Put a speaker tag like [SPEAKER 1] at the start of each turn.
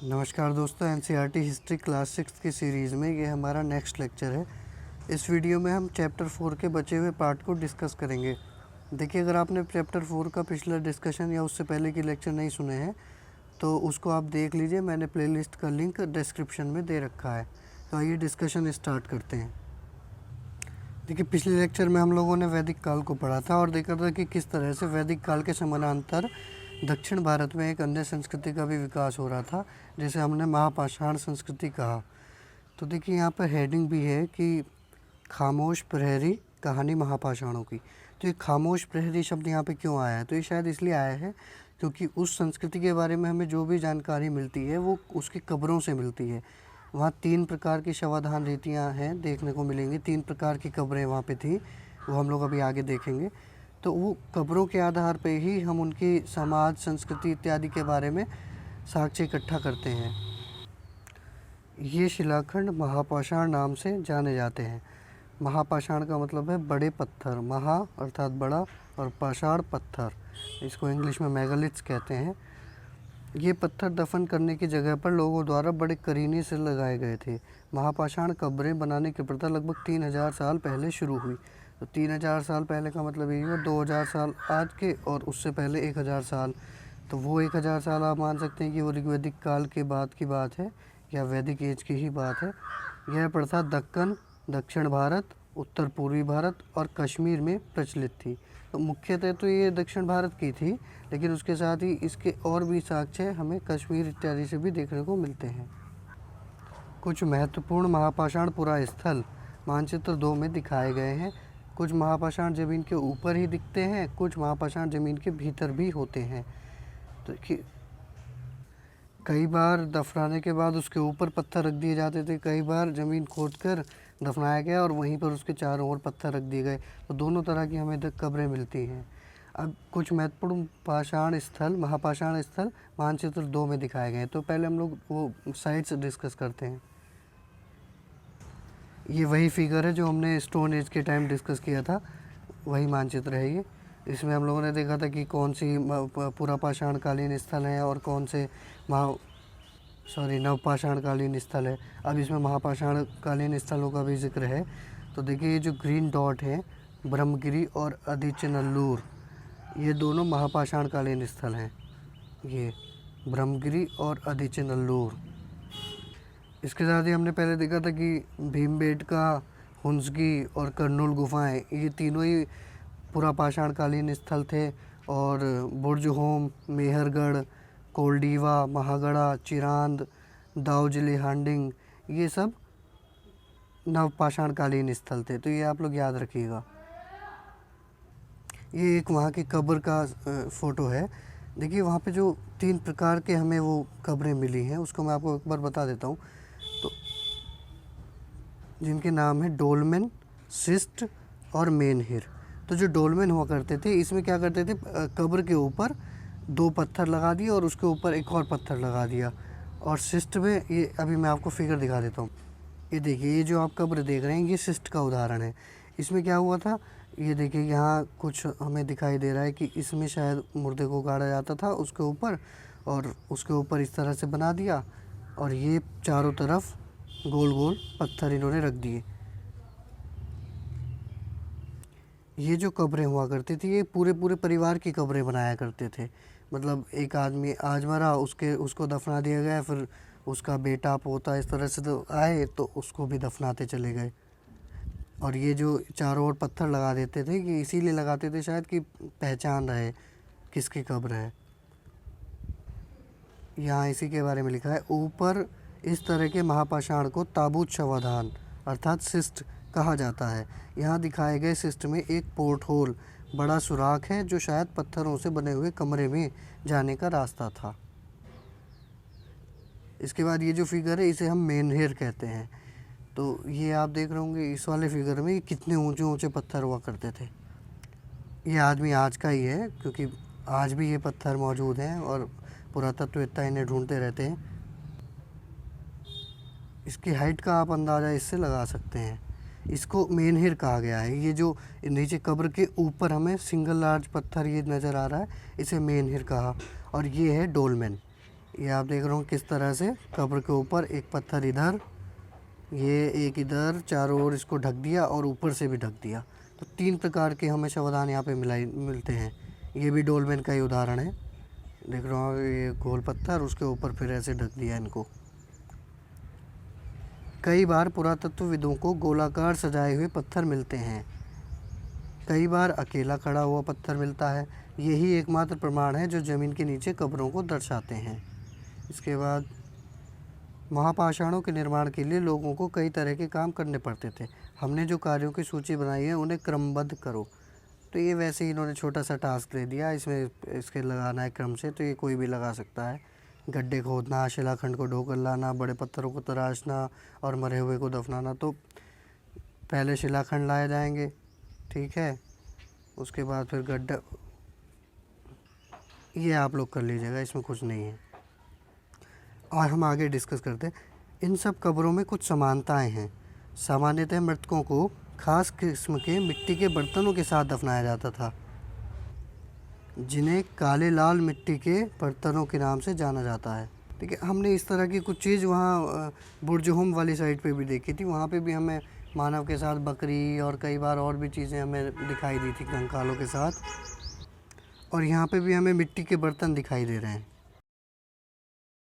[SPEAKER 1] नमस्कार दोस्तों, NCERT history class 6 की सीरीज़ में ये हमारा नेक्स्ट लेक्चर है। इस वीडियो में हम चैप्टर 4 के बचे हुए पार्ट को डिस्कस करेंगे। देखिए, अगर आपने चैप्टर 4 का पिछला डिस्कशन या उससे पहले के लेक्चर नहीं सुने हैं तो उसको आप देख लीजिए। मैंने प्लेलिस्ट का लिंक डिस्क्रिप्शन में दे रखा है। तो आइए डिस्कशन स्टार्ट करते हैं। देखिए, पिछले लेक्चर में हम लोगों ने वैदिक काल को पढ़ा था और देखा था कि किस तरह से वैदिक काल के समानांतर दक्षिण भारत में एक अन्य संस्कृति का भी विकास हो रहा था, जैसे हमने महापाषाण संस्कृति कहा। तो देखिए, यहाँ पर हेडिंग भी है कि खामोश प्रहरी कहानी महापाषाणों की। तो ये खामोश प्रहरी शब्द यहाँ पे क्यों आया है? तो ये शायद इसलिए आया है क्योंकि उस संस्कृति के बारे में हमें जो भी जानकारी मिलती है वो उसकी कब्रों से मिलती है। वहाँ 3 प्रकार की शवाधान रीतियाँ हैं, देखने को मिलेंगी। 3 प्रकार की कब्रें वहाँ पे थी, वो हम लोग अभी आगे देखेंगे। तो वो कब्रों के आधार पे ही हम उनकी समाज, संस्कृति इत्यादि के बारे में साक्ष्य इकट्ठा करते हैं। ये शिलाखंड महापाषाण नाम से जाने जाते हैं। महापाषाण का मतलब है बड़े पत्थर, महा अर्थात बड़ा और पाषाण पत्थर, इसको इंग्लिश में मेगालिथ्स कहते हैं। ये पत्थर दफन करने की जगह पर लोगों द्वारा बड़े करीने से लगाए गए थे। महापाषाण कब्रें बनाने की प्रथा लगभग 3000 साल पहले शुरू हुई। तो 3000 साल पहले का मतलब यही हुआ 2000 साल आज के, और उससे पहले 1000 साल। तो वो 1000 साल आप मान सकते हैं कि वो ऋग्वैदिक काल के बाद की बात है या वैदिक एज की ही बात है। यह प्रथा दक्कन, दक्षिण भारत, उत्तर पूर्वी भारत और कश्मीर में प्रचलित थी। तो मुख्यतः तो ये दक्षिण भारत की थी, लेकिन उसके साथ ही इसके और भी साक्ष्य हमें कश्मीर इत्यादि से भी देखने को मिलते हैं। कुछ महत्वपूर्ण महापाषाण पुरा स्थल मानचित्र 2 में दिखाए गए हैं। कुछ महापाषाण ज़मीन के ऊपर ही दिखते हैं, कुछ महापाषाण ज़मीन के भीतर भी होते हैं। तो कई बार दफनाने के बाद उसके ऊपर पत्थर रख दिए जाते थे, कई बार ज़मीन खोदकर दफनाया गया और वहीं पर उसके चारों ओर पत्थर रख दिए गए। तो दोनों तरह की हमें कब्रें मिलती हैं। अब कुछ महत्वपूर्ण पाषाण स्थल, महापाषाण स्थल मानचित्र 2 में दिखाए गए हैं। तो पहले हम लोग वो साइट्स डिस्कस करते हैं। ये वही फिगर है जो हमने स्टोन एज के टाइम डिस्कस किया था, वही मानचित्र है ये। इसमें हम लोगों ने देखा था कि कौन सी पुरापाषाण कालीन स्थल है और कौन से नवपाषाण कालीन स्थल है। अब इसमें महापाषाण कालीन स्थलों का भी जिक्र है। तो देखिए, ये जो ग्रीन डॉट है, ब्रह्मगिरी और आदिचनल्लूर, ये दोनों महापाषाण कालीन स्थल हैं। ये ब्रह्मगिरी और आदिचनल्लूर। इसके साथ ही हमने पहले देखा था कि भीमबेटका, हुंसगी और कर्नूल गुफाएं, ये तीनों ही पुरापाषाण कालीन स्थल थे। और बुर्जहोम, मेहरगढ़, कोल्डीवा, महागढ़ा, चिरांद, दाऊजिली हांडिंग, ये सब नवपाषाण कालीन स्थल थे। तो ये आप लोग याद रखिएगा। ये एक वहाँ की कब्र का फ़ोटो है। देखिए, वहाँ पे जो 3 प्रकार के हमें वो कब्रें मिली हैं, उसको मैं आपको एक बार बता देता हूँ। तो जिनके नाम है डोलमेन, सिस्ट और मेनहिर। तो जो डोलमेन हुआ करते थे, इसमें क्या करते थे, कब्र के ऊपर 2 पत्थर लगा दिए और उसके ऊपर एक और पत्थर लगा दिया। और सिस्ट में ये अभी मैं आपको फिगर दिखा देता हूँ। ये देखिए, ये जो आप कब्र देख रहे हैं, ये सिस्ट का उदाहरण है। इसमें क्या हुआ था, ये देखिए, यहाँ कुछ हमें दिखाई दे रहा है कि इसमें शायद मुर्दे को गाड़ा जाता था उसके ऊपर, और उसके ऊपर इस तरह से बना दिया और ये चारों तरफ गोल गोल पत्थर इन्होंने रख दिए। ये जो कब्रें हुआ करती थी, ये पूरे पूरे परिवार की कब्रें बनाया करते थे। मतलब एक आदमी आज मरा, उसको दफना दिया गया, फिर उसका बेटा पोता इस तरह से तो आए तो उसको भी दफनाते चले गए। और ये जो चारों ओर पत्थर लगा देते थे, कि इसीलिए लगाते थे शायद कि पहचान रहे किसकी कब्र है। यहाँ इसी के बारे में लिखा है। ऊपर इस तरह के महापाषाण को ताबूत शवाधान अर्थात सिस्ट कहा जाता है। यहाँ दिखाए गए सिस्ट में एक पोर्ट होल, बड़ा सुराख है जो शायद पत्थरों से बने हुए कमरे में जाने का रास्ता था। इसके बाद ये जो फिगर है, इसे हम मेनहिर कहते हैं। तो ये आप देख रहे होंगे इस वाले फिगर में कितने ऊंचे ऊंचे पत्थर हुआ करते थे। ये आदमी आज का ही है, क्योंकि आज भी ये पत्थर मौजूद हैं और पुरातत्ववेत्ता इन्हें ढूंढते रहते हैं। इसकी हाइट का आप अंदाज़ा इससे लगा सकते हैं। इसको मेनहिर कहा गया है। ये जो नीचे कब्र के ऊपर हमें सिंगल लार्ज पत्थर ये नज़र आ रहा है, इसे मेनहिर कहा। और ये है डोलमेन। ये आप देख रहे हो किस तरह से कब्र के ऊपर एक पत्थर इधर, ये एक इधर, चारों ओर इसको ढक दिया और ऊपर से भी ढक दिया। तो 3 प्रकार के हमें शवदान यहाँ पे मिलते हैं। ये भी डोलमेन का ही उदाहरण है। देख रहे हो ये गोल पत्थर, उसके ऊपर फिर ऐसे ढक दिया इनको। कई बार पुरातत्वविदों को गोलाकार सजाए हुए पत्थर मिलते हैं, कई बार अकेला खड़ा हुआ पत्थर मिलता है। यही एकमात्र प्रमाण है जो ज़मीन के नीचे कब्रों को दर्शाते हैं। इसके बाद महापाषाणों के निर्माण के लिए लोगों को कई तरह के काम करने पड़ते थे। हमने जो कार्यों की सूची बनाई है उन्हें क्रमबद्ध करो। तो ये वैसे ही इन्होंने छोटा सा टास्क दे दिया, इसमें इसके लगाना है क्रम से, तो ये कोई भी लगा सकता है। गड्ढे खोदना, शिलाखंड को ढोकर लाना, बड़े पत्थरों को तराशना और मरे हुए को दफनाना। तो पहले शिलाखंड लाए जाएंगे, ठीक है, उसके बाद फिर गड्ढा, ये आप लोग कर लीजिएगा, इसमें कुछ नहीं है। और हम आगे डिस्कस करते हैं। इन सब कब्रों में कुछ समानताएं हैं। सामान्यतः मृतकों को खास किस्म के मिट्टी के बर्तनों के साथ दफनाया जाता था, जिन्हें काले लाल मिट्टी के बर्तनों के नाम से जाना जाता है। ठीक है, हमने इस तरह की कुछ चीज़ वहाँ बुर्जहुम वाली साइड पे भी देखी थी। वहाँ पे भी हमें मानव के साथ बकरी और कई बार और भी चीज़ें हमें दिखाई दी थी कंकालों के साथ। और यहाँ पे भी हमें मिट्टी के बर्तन दिखाई दे रहे हैं।